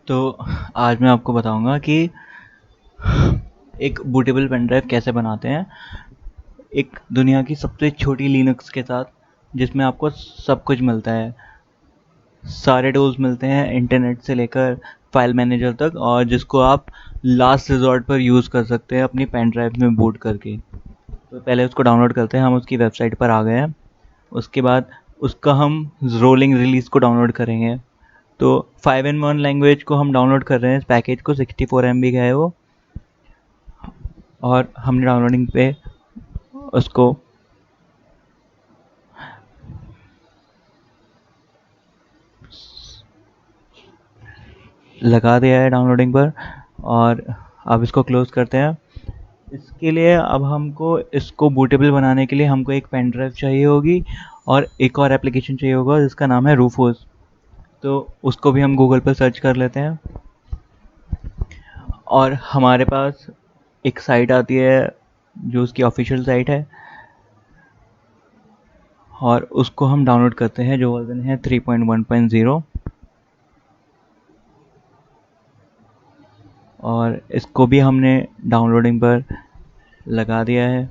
तो आज मैं आपको बताऊंगा कि एक बूटेबल पेन ड्राइव कैसे बनाते हैं एक दुनिया की सबसे छोटी लिनक्स के साथ, जिसमें आपको सब कुछ मिलता है। सारे टूल्स मिलते हैं, इंटरनेट से लेकर फाइल मैनेजर तक, और जिसको आप लास्ट रिजॉर्ट पर यूज़ कर सकते हैं अपनी पेन ड्राइव में बूट करके। तो पहले उसको डाउनलोड करते हैं। हम उसकी वेबसाइट पर आ गए हैं। उसके बाद उसका हम रोलिंग रिलीज़ को डाउनलोड करेंगे। तो 5-in-1 लैंग्वेज को हम डाउनलोड कर रहे हैं। इस पैकेज को 64 MB का है वो, और हमने डाउनलोडिंग पे उसको लगा दिया है डाउनलोडिंग पर। और अब इसको क्लोज करते हैं। इसके लिए अब हमको इसको बूटेबल बनाने के लिए हमको एक पेन ड्राइव चाहिए होगी, और एक और एप्लीकेशन चाहिए होगा जिसका नाम है रूफोस। तो उसको भी हम गूगल पर सर्च कर लेते हैं, और हमारे पास एक साइट आती है जो उसकी ऑफिशियल साइट है, और उसको हम डाउनलोड करते हैं जो वर्जन है 3.1.0। और इसको भी हमने डाउनलोडिंग पर लगा दिया है।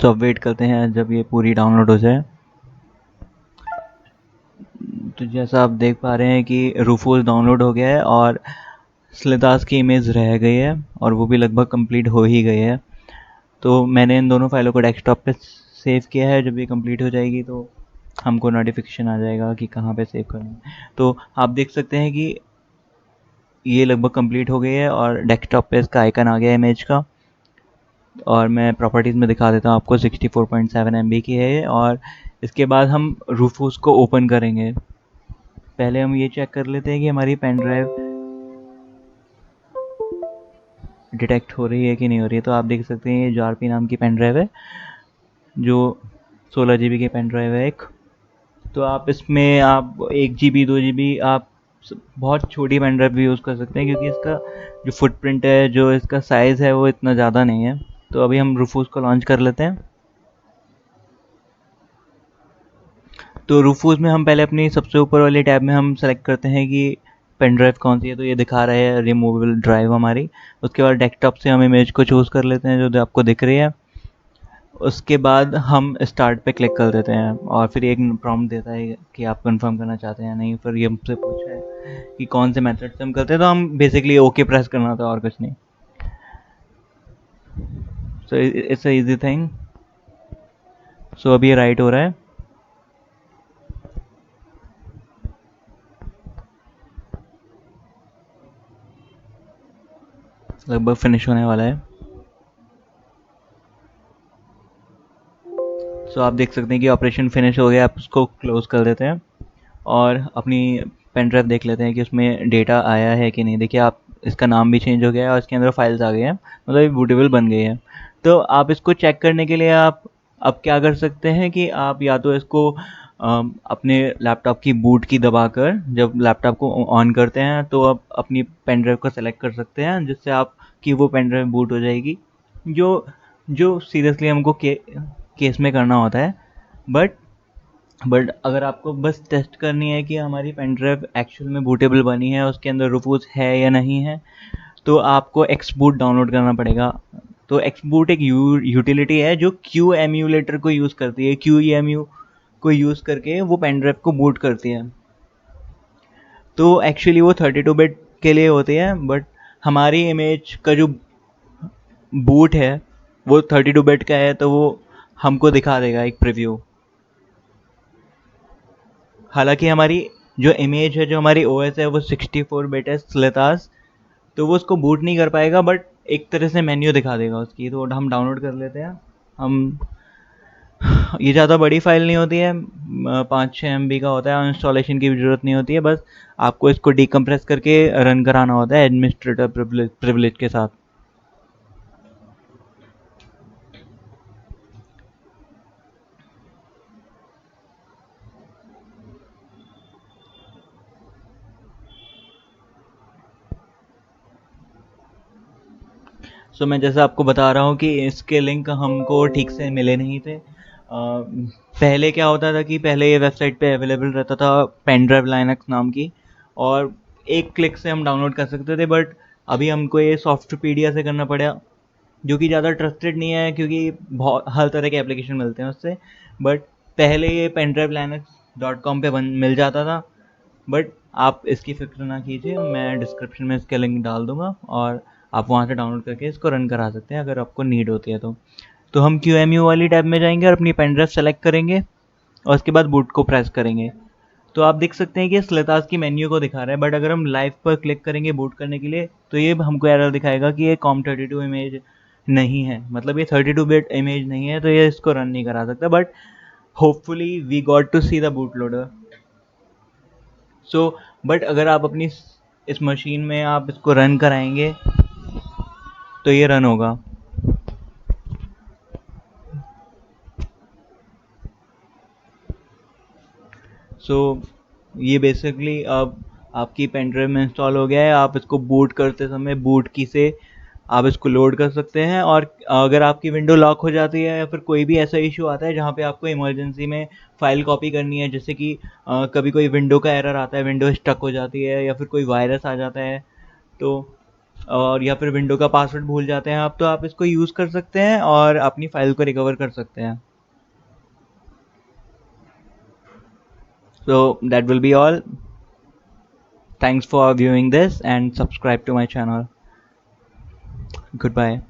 तो अब वेट करते हैं जब ये पूरी डाउनलोड हो जाए। तो जैसा आप देख पा रहे हैं कि रूफोस डाउनलोड हो गया है, और स्लितास की इमेज रह गई है, और वो भी लगभग कंप्लीट हो ही गई है। तो मैंने इन दोनों फाइलों को डेस्कटॉप पे सेव किया है। जब ये कंप्लीट हो जाएगी तो हमको नोटिफिकेशन आ जाएगा कि कहाँ पे सेव करना है। तो आप देख सकते हैं कि ये लगभग कंप्लीट हो गई है, और डेस्कटॉप पे इसका आइकन आ गया है इमेज का। और मैं प्रॉपर्टीज़ में दिखा देता हूँ आपको। 64.7 MB की है ये। और इसके बाद हम रूफोस को ओपन करेंगे। पहले हम ये चेक कर लेते हैं कि हमारी पेन ड्राइव डिटेक्ट हो रही है कि नहीं हो रही है। तो आप देख सकते हैं ये जारपी नाम की पेन ड्राइव है, जो 16 GB की पेन ड्राइव है एक। तो आप इसमें आप 1 GB 2 GB आप बहुत छोटी पेन ड्राइव भी यूज़ कर सकते हैं, क्योंकि इसका जो फुटप्रिंट है, जो इसका साइज़ है, वो इतना ज़्यादा नहीं है। तो अभी हम रूफोस को लॉन्च कर लेते हैं। तो रूफोस में हम पहले अपनी सबसे ऊपर वाली टैब में हम सेलेक्ट करते हैं कि पेन ड्राइव कौन सी है। तो ये दिखा रहा है रिमूवेबल ड्राइव हमारी। उसके बाद डेस्कटॉप से हम इमेज को चूज़ कर लेते हैं जो आपको दिख रही है। उसके बाद हम स्टार्ट पे क्लिक कर देते हैं, और फिर एक प्रॉम्प्ट देता है कि आप कंफर्म करना चाहते हैं या नहीं। फिर ये हमसे पूछा है कि कौन से मेथड से हम करते हैं। तो हम बेसिकली ओके प्रेस करना था, और कुछ नहीं। So it's a easy thing. So अभी ये राइट हो रहा है। लगभग फिनिश होने वाला है। सो आप देख सकते हैं कि ऑपरेशन फिनिश हो गया। आप उसको क्लोज कर देते हैं, और अपनी पेन ड्राइव देख लेते हैं कि उसमें डेटा आया है कि नहीं। देखिए, आप इसका नाम भी चेंज हो गया है, और इसके अंदर फाइल्स आ गए हैं, मतलब ये बूटेबल बन गई है। तो आप इसको चेक करने के लिए आप अब क्या कर सकते हैं कि आप या तो इसको अपने लैपटॉप की बूट की दबाकर जब लैपटॉप को ऑन करते हैं तो आप अपनी पेन ड्राइव को सेलेक्ट कर सकते हैं, जिससे आपकी वो पेन ड्राइव बूट हो जाएगी। जो जो सीरियसली हमको केस में करना होता है। बट अगर आपको बस टेस्ट करनी है कि हमारी पेन ड्राइव एक्चुअल में बूटेबल बनी है, उसके अंदर रूफूस है या नहीं है, तो आपको एक्सबूट डाउनलोड करना पड़ेगा। तो एक्सबूट एक यूटिलिटी है जो क्यू एम्यूलेटर को यूज़ करती है। क्यू एम को यूज़ करके वो पेन ड्राइव को बूट करती है। तो एक्चुअली वो 32 बिट के लिए होती है, बट हमारी इमेज का जो बूट है वो 32 बिट का है, तो वो हमको दिखा देगा एक प्रीव्यू। हालांकि हमारी जो इमेज है, जो हमारी ओएस है, वो 64 बिट है, स्लेतास। तो वो उसको बूट नहीं कर पाएगा, बट एक तरह से मेन्यू दिखा देगा उसकी। तो हम डाउनलोड कर लेते हैं। हम ये ज़्यादा बड़ी फाइल नहीं होती है, 5-6 MB का होता है। इंस्टॉलेशन की भी ज़रूरत नहीं होती है, बस आपको इसको डीकम्प्रेस करके रन कराना होता है एडमिनिस्ट्रेटर प्रिविलेज के साथ। सो मैं जैसा आपको बता रहा हूँ कि इसके लिंक हमको ठीक से मिले नहीं थे। पहले क्या होता था कि पहले ये वेबसाइट पे अवेलेबल रहता था पेन ड्राइव लाइनक्स नाम की, और एक क्लिक से हम डाउनलोड कर सकते थे, बट अभी हमको ये सॉफ्टपीडिया से करना पड़ा, जो कि ज़्यादा ट्रस्टेड नहीं है क्योंकि बहुत हर तरह के एप्लीकेशन मिलते हैं उससे। बट पहले ये pendrivelinux.com पे मिल जाता था, बट आप इसकी फिक्र ना कीजिए, मैं डिस्क्रिप्शन में इसका लिंक डाल दूंगा और आप वहाँ से डाउनलोड करके इसको रन करा सकते हैं अगर आपको नीड होती है तो हम QEMU वाली टैब में जाएंगे और अपनी पेन ड्राइव सेलेक्ट करेंगे और उसके बाद बूट को प्रेस करेंगे। तो आप देख सकते हैं कि स्लेटास की मेन्यू को दिखा रहा है, बट अगर हम लाइव पर क्लिक करेंगे बूट करने के लिए तो ये हमको एरर दिखाएगा कि ये COM32 इमेज नहीं है, मतलब ये 32 बिट इमेज नहीं है, तो ये इसको रन नहीं करा सकता। But hopefully we got to see the boot loader. So but अगर आप अपनी इस मशीन में आप इसको रन कराएंगे तो ये रन होगा। सो ये बेसिकली अब आपकी पेन ड्राइव में इंस्टॉल हो गया है। आप इसको बूट करते समय बूट की से आप इसको लोड कर सकते हैं, और अगर आपकी विंडो लॉक हो जाती है या फिर कोई भी ऐसा इशू आता है जहाँ पे आपको इमरजेंसी में फ़ाइल कॉपी करनी है, जैसे कि कभी कोई विंडो का एरर आता है, विंडो स्टक हो जाती है या फिर कोई वायरस आ जाता है, तो और या फिर विंडो का पासवर्ड भूल जाते हैं आप, तो आप इसको यूज़ कर सकते हैं और अपनी फ़ाइल को रिकवर कर सकते हैं। So that will be all. Thanks for viewing this and subscribe to my channel. Goodbye.